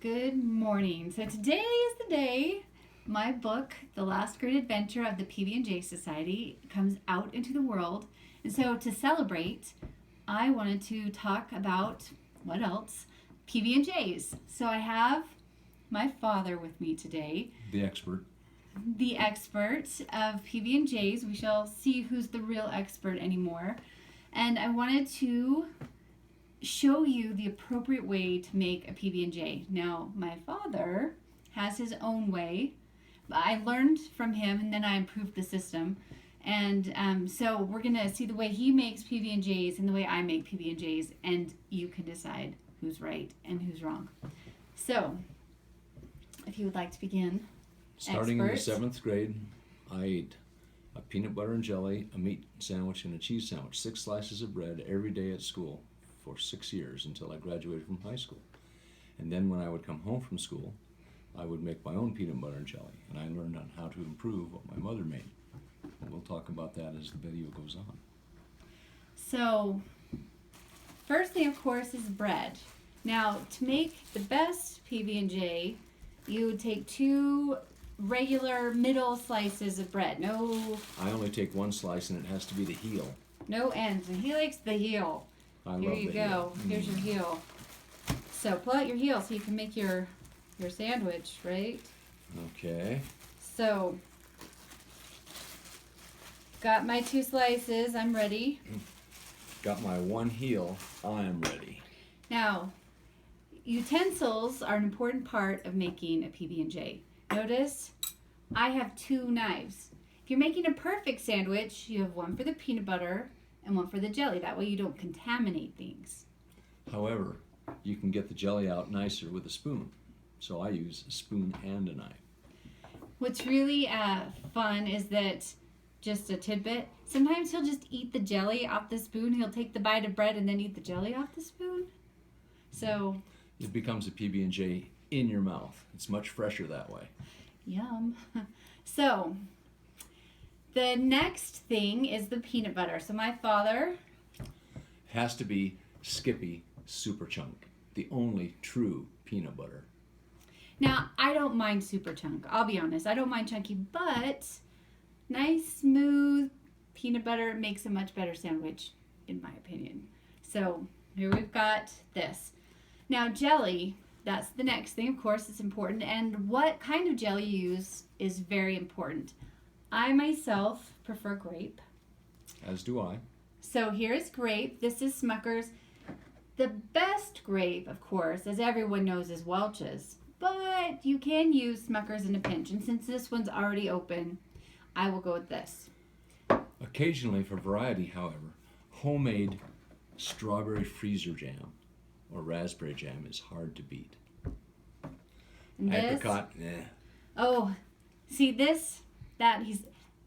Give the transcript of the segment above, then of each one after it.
Good morning. So today is the day my book, The Last Great Adventure of the PB&J Society, comes out into the world. And so to celebrate, I wanted to talk about, what else? PB&Js. So I have my father with me today. The expert. The expert of PB&Js. We shall see who's the real expert anymore. And I wanted to show you the appropriate way to make a PB&J. Now, my father has his own way. I learned from him and then I improved the system. And so we're going to see the way he makes PB&Js and the way I make PB&Js, and you can decide who's right and who's wrong. So, if you would like to begin. Starting in the 7th grade, I ate a peanut butter and jelly, a meat sandwich, and a cheese sandwich, 6 slices of bread every day at school for 6 years until I graduated from high school. And then when I would come home from school, I would make my own peanut butter and jelly, and I learned on how to improve what my mother made. And we'll talk about that as the video goes on. So, first thing, of course, is bread. Now, to make the best PB&J, you would take 2 regular middle slices of bread. No, I only take 1 slice, and it has to be the heel. no ends. And he likes the heel. Here love you the go. heel. Here's your heel. So pull out your heel so you can make your sandwich, right? Okay. So, got my 2 slices. I'm ready. Got my 1 heel. I am ready. Now, utensils are an important part of making a PB&J. Notice, I have 2 knives. If you're making a perfect sandwich, you have one for the peanut butter and one for the jelly. That way you don't contaminate things. However, you can get the jelly out nicer with a spoon. So I use a spoon and a knife. What's really fun is that, just a tidbit, sometimes he'll just eat the jelly off the spoon. He'll take the bite of bread and then eat the jelly off the spoon. So it becomes a PB&J in your mouth. It's much fresher that way. yum. So the next thing is the peanut butter. So my father Has to be Skippy Super Chunk, the only true peanut butter. Now, I don't mind super chunk. I'll be honest. I don't mind chunky, but nice, smooth peanut butter makes a much better sandwich, in my opinion. So here we've got this. Now, jelly, that's the next thing. Of course, it's important. And what kind of jelly you use is very important. I myself prefer grape. As do I. So here's grape. This is Smucker's. The best grape, of course, as everyone knows, is Welch's. But you can use Smucker's in a pinch. And since this one's already open, I will go with this. Occasionally, for variety, however, homemade strawberry freezer jam or raspberry jam is hard to beat. And this, Apricot, oh, see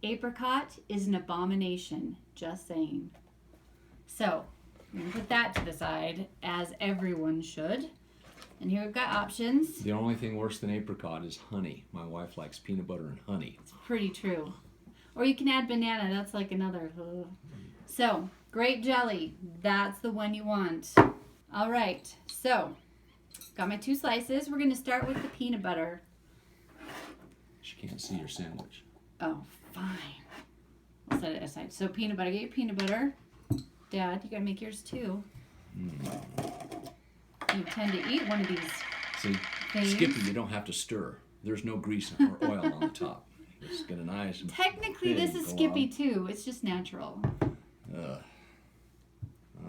apricot is an abomination. Just saying. So, I'm going to put that to the side, as everyone should. And here we've got options. The only thing worse than apricot is honey. My wife likes peanut butter and honey. It's pretty true. Or you can add banana. That's like another. So, grape jelly. That's the one you want. All right. So, got my 2 slices. We're going to start with the peanut butter. She can't see your sandwich. Oh, fine. I'll set it aside. So, peanut butter. Get your peanut butter. Dad, you got to make yours too. You tend to eat one of these See, things. Skippy, you don't have to stir. There's no grease or oil on the top. Just get a nice. Technically, this is Skippy too. It's just natural.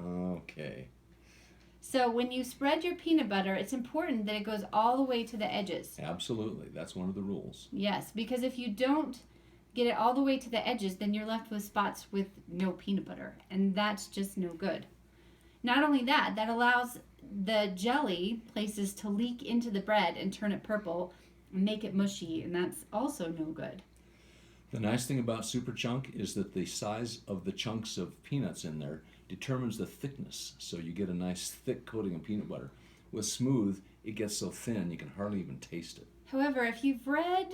Okay. So when you spread your peanut butter, it's important that it goes all the way to the edges. Absolutely. That's one of the rules. Yes, because if you don't get it all the way to the edges, then you're left with spots with no peanut butter. And that's just no good. Not only that, that allows the jelly places to leak into the bread and turn it purple and make it mushy, and that's also no good. The nice thing about Super Chunk is that the size of the chunks of peanuts in there determines the thickness, so you get a nice thick coating of peanut butter. With Smooth, it gets so thin you can hardly even taste it. However, if you've read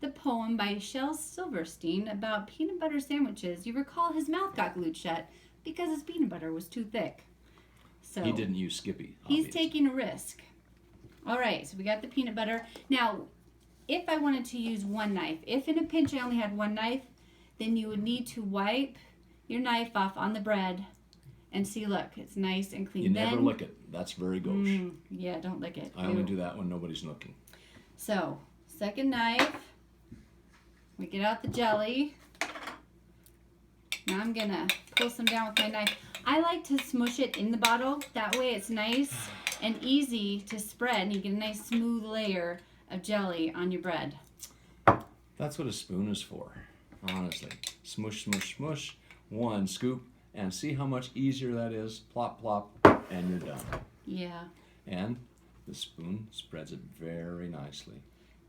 the poem by Shel Silverstein about peanut butter sandwiches, you recall his mouth got glued shut because his peanut butter was too thick. So he didn't use Skippy. He's obviously. taking a risk. All right, so we got the peanut butter. Now, if I wanted to use one knife, if in a pinch I only had one knife, then you would need to wipe your knife off on the bread and see, look, it's nice and clean. You never lick it. That's very gauche. Yeah, don't lick it. I only do that when nobody's looking. So, second knife, we get out the jelly. Now I'm gonna pull some down with my knife. I like to smush it in the bottle. That way it's nice and easy to spread, and you get a nice smooth layer of jelly on your bread. That's what a spoon is for, honestly. Smush, smush, smush. One scoop, and see how much easier that is. Plop, plop, and you're done. Yeah. And the spoon spreads it very nicely.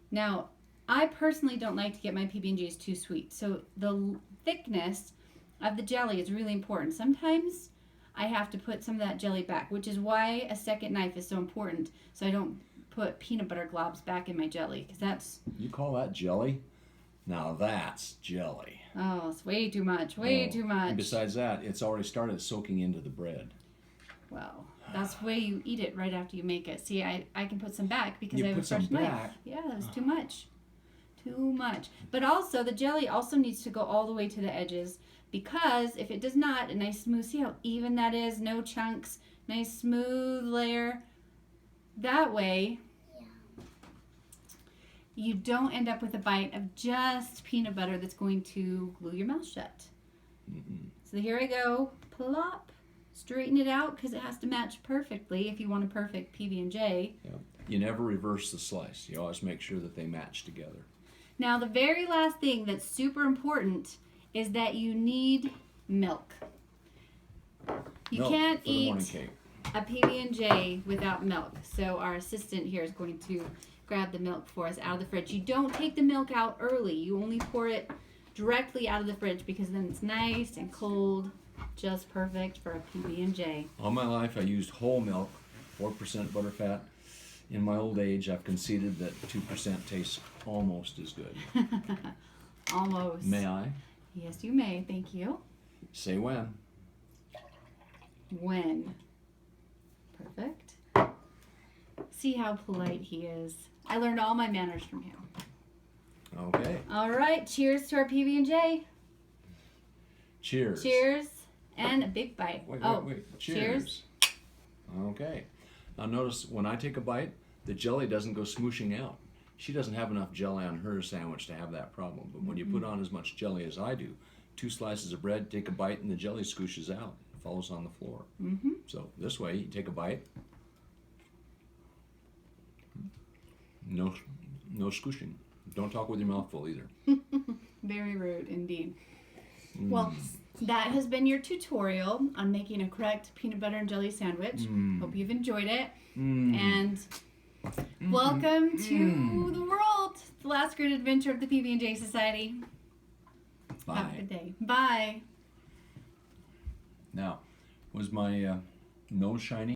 Now, I personally don't like to get my PB&Js too sweet, so the thickness of the jelly is really important. Sometimes I have to put some of that jelly back, which is why a second knife is so important, so I don't put peanut butter globs back in my jelly, because that's... You call that jelly? Now that's jelly. Oh, it's way too much, way too much. And besides that, it's already started soaking into the bread. Well, that's the way you eat it right after you make it. See, I can put some back because You I have a put some fresh knife. back? Yeah, that's too much. Too much. But also, the jelly also needs to go all the way to the edges, because if it does not, a nice smooth, see how even that is? No chunks, nice smooth layer. That way, you don't end up with a bite of just peanut butter that's going to glue your mouth shut. So here I go, plop, straighten it out because it has to match perfectly if you want a perfect PB&J. Yeah. You never reverse the slice. You always make sure that they match together. Now the very last thing that's super important is that you need milk. You Milk can't for the morning eat cake. a PB&J without milk. So our assistant here is going to grab the milk for us out of the fridge. You don't take the milk out early. You only pour it directly out of the fridge because then it's nice and cold, just perfect for a PB&J. All my life I used whole milk, 4% butterfat. In my old age, I've conceded that 2% tastes almost as good. Almost. May I? Yes, you may. Thank you. Say when. When. Perfect. See how polite he is. I learned all my manners from him. Okay. All right. Cheers to our PB&J. Cheers. Cheers. And a big bite. Wait. Cheers. Okay. Now notice when I take a bite, the jelly doesn't go smooshing out. She doesn't have enough jelly on her sandwich to have that problem. But when you put on as much jelly as I do, 2 slices of bread, take a bite, and the jelly scooshes out. It falls on the floor. So this way, you take a bite. No squishing. Don't talk with your mouth full either. Very rude indeed. Well, that has been your tutorial on making a correct peanut butter and jelly sandwich. Hope you've enjoyed it. And welcome to the world, the last great adventure of the PB&J Society. Bye. Have a good day. Bye. Now, was my nose shiny?